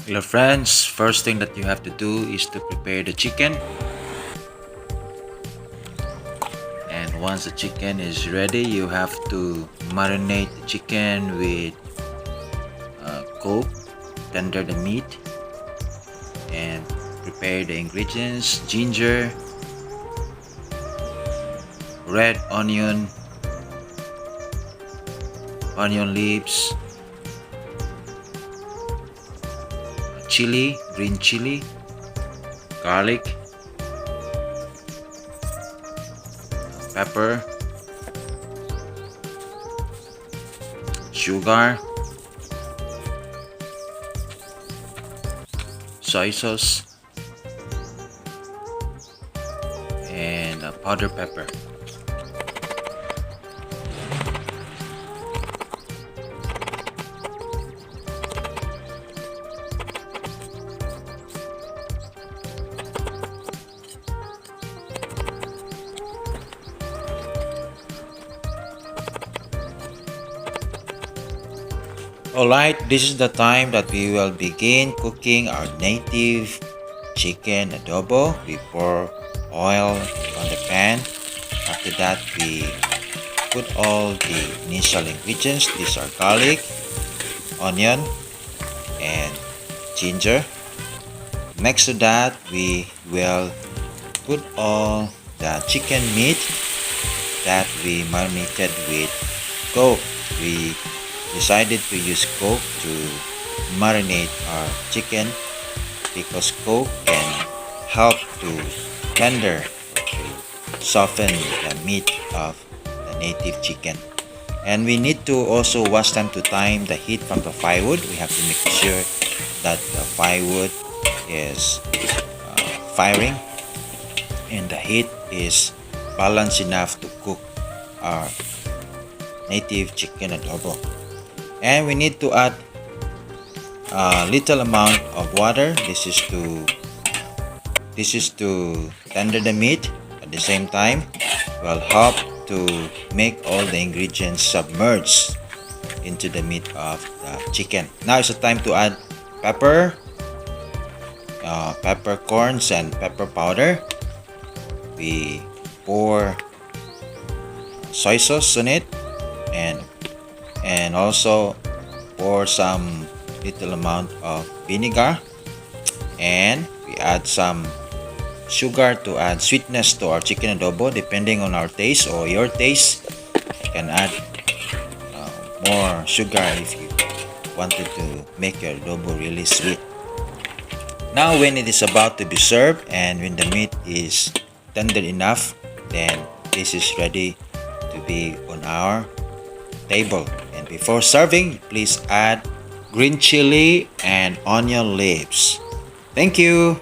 Hello friends, first thing that you have to do is to prepare the chicken. And once the chicken is ready, you have to marinate the chicken with coke, tender the meat, and prepare the ingredients: ginger, red onion, onion leaves, chili, green chili, garlic, pepper, sugar, soy sauce, and powdered pepper. Alright, this is the time that we will begin cooking our native chicken adobo. We pour oil on the pan. After that, we put all the initial ingredients. These are garlic, onion, and ginger. Next to that, we will put all the chicken meat that we marinated with coke. We decided to use coke to marinate our chicken because coke can help to tender or to soften the meat of the native chicken. And we need to also watch time to time the heat from the firewood. We have to make sure that the firewood is firing and the heat is balanced enough to cook our native chicken adobo. And we need to add a little amount of water. This is to tender the meat. At the same time, will help to make all the ingredients submerge into the meat of the chicken. Now it's the time to add pepper, peppercorns, and pepper powder. We pour soy sauce on it and also pour some little amount of vinegar, and we add some sugar to add sweetness to our chicken adobo depending on our taste or your taste. You can add more sugar if you wanted to make your adobo really sweet. Now when it is about to be served and when the meat is tender enough, then this is ready to be on our table. And before serving, please add green chili and onion leaves. Thank you.